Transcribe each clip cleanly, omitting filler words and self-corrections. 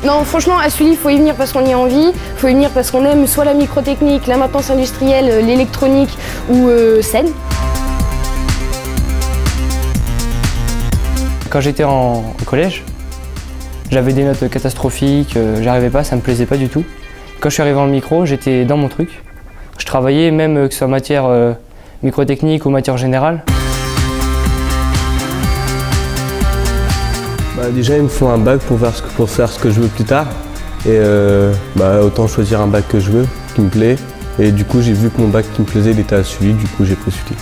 Non, franchement, à Sully, il faut y venir parce qu'on y a envie, il faut y venir parce qu'on aime soit la microtechnique, la maintenance industrielle, l'électronique ou scène. Quand j'étais au collège, j'avais des notes catastrophiques, j'arrivais pas, ça me plaisait pas du tout. Quand je suis arrivé en micro, j'étais dans mon truc. Je travaillais même que ce soit matière microtechnique ou matière générale. Déjà, il me faut un bac pour faire ce que je veux plus tard. Et autant choisir un bac que je veux, qui me plaît. Et du coup, j'ai vu que mon bac qui me plaisait, il était à Sully, du coup j'ai pris Sully.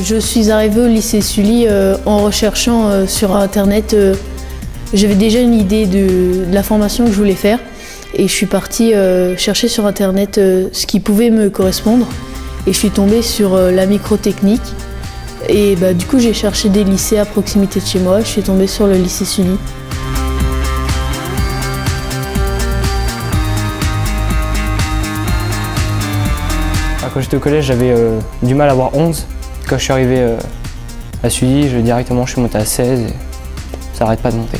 Je suis arrivée au lycée Sully en recherchant sur internet. J'avais déjà une idée de la formation que je voulais faire. Et je suis partie chercher sur internet ce qui pouvait me correspondre. Et je suis tombée sur la microtechnique. Et du coup, j'ai cherché des lycées à proximité de chez moi. Je suis tombée sur le lycée Sully. Quand j'étais au collège, j'avais du mal à avoir 11. Quand je suis arrivé à Sully, directement je suis monté à 16 et ça n'arrête pas de monter.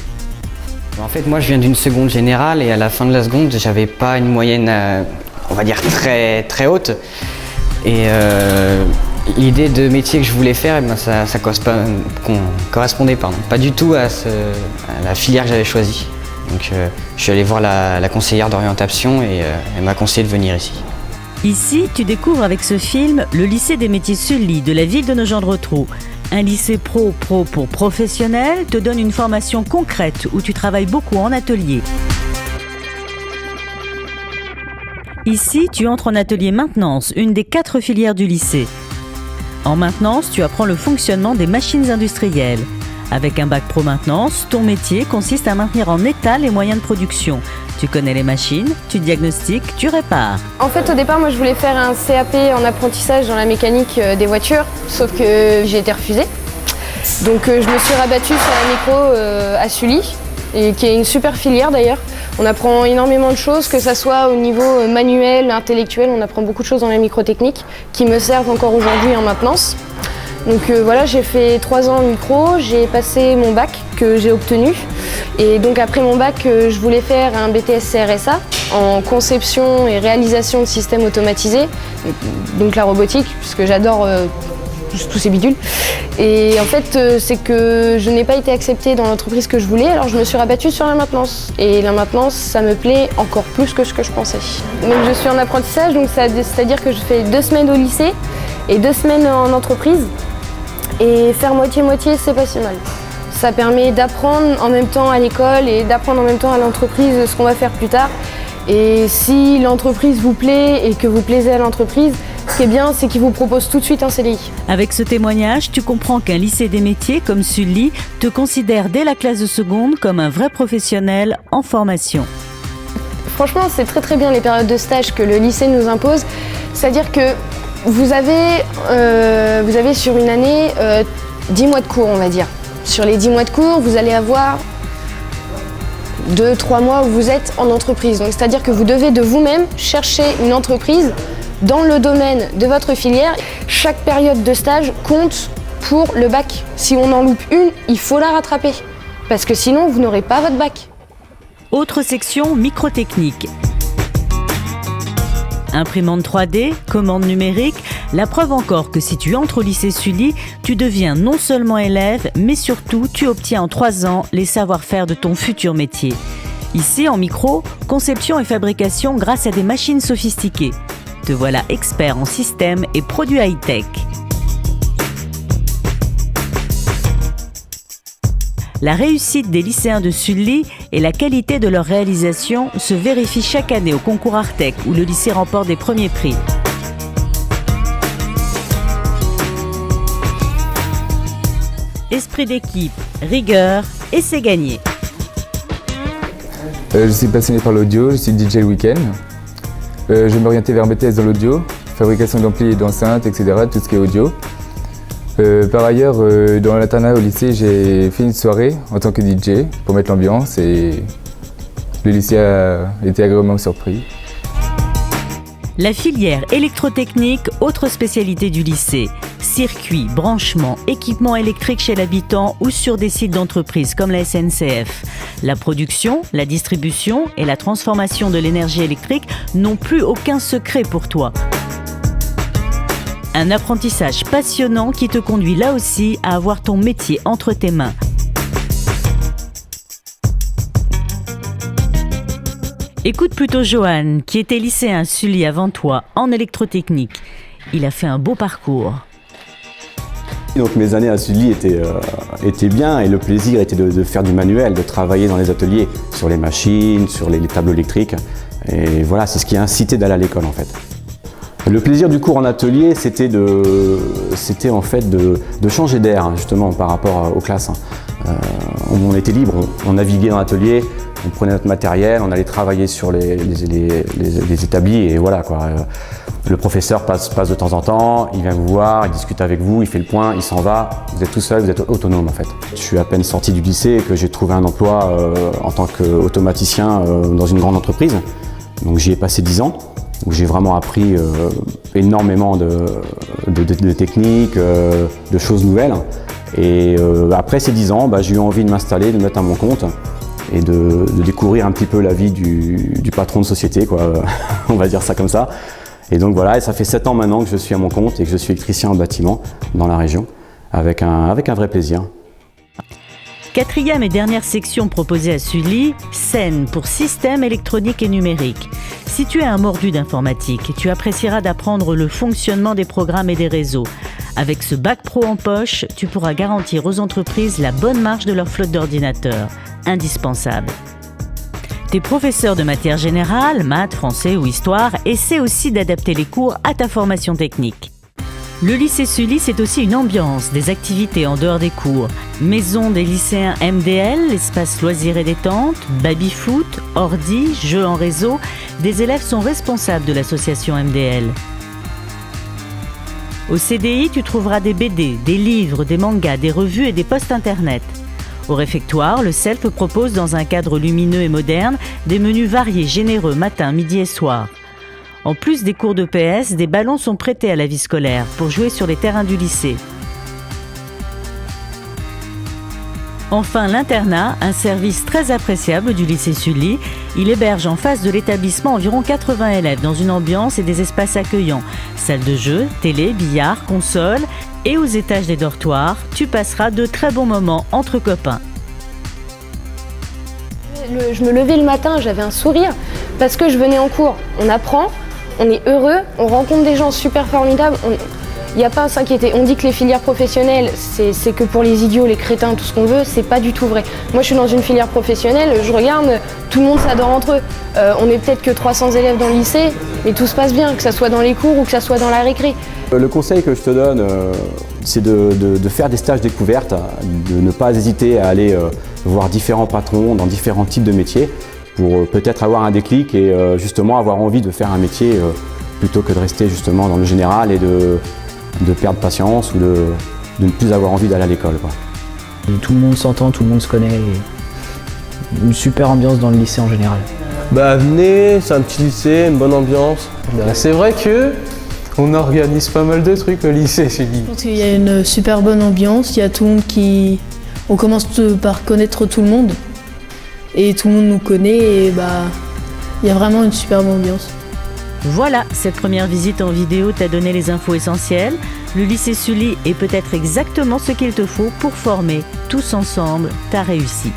En fait, moi je viens d'une seconde générale et à la fin de la seconde, j'avais pas une moyenne, on va dire, très haute. Et l'idée de métier que je voulais faire, ça correspondait pas du tout à la filière que j'avais choisie. Donc je suis allé voir la conseillère d'orientation et elle m'a conseillé de venir ici. Ici, tu découvres avec ce film le lycée des métiers Sully de la ville de Nogent-le-Rotrou. Un lycée pro pour professionnels te donne une formation concrète où tu travailles beaucoup en atelier. Ici, tu entres en atelier maintenance, une des 4 filières du lycée. En maintenance, tu apprends le fonctionnement des machines industrielles. Avec un bac pro maintenance, ton métier consiste à maintenir en état les moyens de production. Tu connais les machines, tu diagnostiques, tu répares. En fait, au départ, moi, je voulais faire un CAP en apprentissage dans la mécanique des voitures, sauf que j'ai été refusée. Donc, je me suis rabattue sur la micro à Sully, et qui est une super filière d'ailleurs. On apprend énormément de choses, que ce soit au niveau manuel, intellectuel, on apprend beaucoup de choses dans la microtechnique qui me servent encore aujourd'hui en maintenance. Donc voilà, j'ai fait 3 ans en micro, j'ai passé mon bac que j'ai obtenu. Et donc après mon bac, je voulais faire un BTS CRSA en conception et réalisation de systèmes automatisés, donc la robotique, puisque j'adore tous ces bidules. Et en fait, c'est que je n'ai pas été acceptée dans l'entreprise que je voulais, alors je me suis rabattue sur la maintenance. Et la maintenance, ça me plaît encore plus que ce que je pensais. Donc je suis en apprentissage, donc c'est-à-dire que je fais 2 semaines au lycée et 2 semaines en entreprise. Et faire moitié-moitié, c'est pas si mal. Ça permet d'apprendre en même temps à l'école et d'apprendre en même temps à l'entreprise ce qu'on va faire plus tard. Et si l'entreprise vous plaît et que vous plaisez à l'entreprise, ce qui est bien, c'est qu'ils vous proposent tout de suite un CDI. Avec ce témoignage, tu comprends qu'un lycée des métiers comme Sully te considère dès la classe de seconde comme un vrai professionnel en formation. Franchement, c'est très bien les périodes de stage que le lycée nous impose. C'est-à-dire que vous avez sur une année 10 mois de cours, on va dire. Sur les 10 mois de cours, vous allez avoir 2-3 mois où vous êtes en entreprise. Donc, c'est-à-dire que vous devez de vous-même chercher une entreprise dans le domaine de votre filière. Chaque période de stage compte pour le bac. Si on en loupe une, il faut la rattraper. Parce que sinon, vous n'aurez pas votre bac. Autre section, microtechnique. Imprimante 3D, commande numérique, la preuve encore que si tu entres au lycée Sully, tu deviens non seulement élève, mais surtout tu obtiens en 3 ans les savoir-faire de ton futur métier. Ici, en micro, conception et fabrication grâce à des machines sophistiquées. Te voilà expert en système et produits high-tech. La réussite des lycéens de Sully et la qualité de leur réalisation se vérifient chaque année au concours Artec où le lycée remporte des premiers prix. Esprit d'équipe, rigueur et c'est gagné. Je suis passionné par l'audio, je suis DJ le week-end. Je vais m'orienter vers un BTS dans l'audio, fabrication d'amplis et d'enceintes, etc., tout ce qui est audio. Par ailleurs, dans l'internat au lycée, j'ai fait une soirée en tant que DJ pour mettre l'ambiance et le lycée a été agréablement surpris. La filière électrotechnique, autre spécialité du lycée. Circuits, branchements, équipements électriques chez l'habitant ou sur des sites d'entreprises comme la SNCF. La production, la distribution et la transformation de l'énergie électrique n'ont plus aucun secret pour toi. Un apprentissage passionnant qui te conduit là aussi à avoir ton métier entre tes mains. Écoute plutôt Johan, qui était lycéen à Sully avant toi, en électrotechnique. Il a fait un beau parcours. Donc mes années à Sully étaient bien et le plaisir était de faire du manuel, de travailler dans les ateliers, sur les machines, sur les tableaux électriques. Et voilà, c'est ce qui a incité d'aller à l'école en fait. Le plaisir du cours en atelier, c'était en fait de changer d'air justement par rapport aux classes. On était libre, on naviguait dans l'atelier, on prenait notre matériel, on allait travailler sur les établis et voilà quoi. Le professeur passe de temps en temps, il vient vous voir, il discute avec vous, il fait le point, il s'en va. Vous êtes tout seul, vous êtes autonome en fait. Je suis à peine sorti du lycée et que j'ai trouvé un emploi en tant qu'automaticien dans une grande entreprise. Donc j'y ai passé 10 ans, où j'ai vraiment appris énormément de techniques, de choses nouvelles. Et après ces 10 ans, j'ai eu envie de m'installer, de me mettre à mon compte et de découvrir un petit peu la vie du patron de société, quoi. On va dire ça comme ça. Et donc voilà, et ça fait 7 ans maintenant que je suis à mon compte et que je suis électricien en bâtiment dans la région, avec un vrai plaisir. Quatrième et dernière section proposée à Sully, SEN pour système électronique et numérique. Si tu es un mordu d'informatique, tu apprécieras d'apprendre le fonctionnement des programmes et des réseaux. Avec ce bac pro en poche, tu pourras garantir aux entreprises la bonne marche de leur flotte d'ordinateurs. Indispensable. Tes professeurs de matière générale, maths, français ou histoire, essaient aussi d'adapter les cours à ta formation technique. Le lycée Sully, c'est aussi une ambiance, des activités en dehors des cours. Maison des lycéens MDL, espace loisirs et détente, baby-foot, ordi, jeux en réseau. Des élèves sont responsables de l'association MDL. Au CDI, tu trouveras des BD, des livres, des mangas, des revues et des posts internet. Au réfectoire, le CELF propose dans un cadre lumineux et moderne des menus variés, généreux, matin, midi et soir. En plus des cours de PS, des ballons sont prêtés à la vie scolaire pour jouer sur les terrains du lycée. Enfin, l'internat, un service très appréciable du lycée Sully. Il héberge en face de l'établissement environ 80 élèves dans une ambiance et des espaces accueillants. Salle de jeu, télé, billard, console. Et aux étages des dortoirs, tu passeras de très bons moments entre copains. Je me levais le matin, j'avais un sourire parce que je venais en cours. On apprend, on est heureux, on rencontre des gens super formidables. Il n'y a pas à s'inquiéter. On dit que les filières professionnelles, c'est que pour les idiots, les crétins, tout ce qu'on veut, c'est pas du tout vrai. Moi, je suis dans une filière professionnelle, je regarde, tout le monde s'adore entre eux. On n'est peut-être que 300 élèves dans le lycée, mais tout se passe bien, que ça soit dans les cours ou que ça soit dans la récré. Le conseil que je te donne, c'est de faire des stages découvertes, de ne pas hésiter à aller voir différents patrons dans différents types de métiers pour peut-être avoir un déclic et justement avoir envie de faire un métier plutôt que de rester justement dans le général et de perdre patience ou de ne plus avoir envie d'aller à l'école, quoi. Tout le monde s'entend, tout le monde se connaît. Une super ambiance dans le lycée en général. Venez, c'est un petit lycée, une bonne ambiance. C'est vrai que on organise pas mal de trucs au lycée, Sully. Je pense qu'il y a une super bonne ambiance, il y a tout le monde qui... On commence par connaître tout le monde. Et tout le monde nous connaît et il y a vraiment une superbe ambiance. Voilà, cette première visite en vidéo t'a donné les infos essentielles. Le lycée Sully est peut-être exactement ce qu'il te faut pour former tous ensemble ta réussite.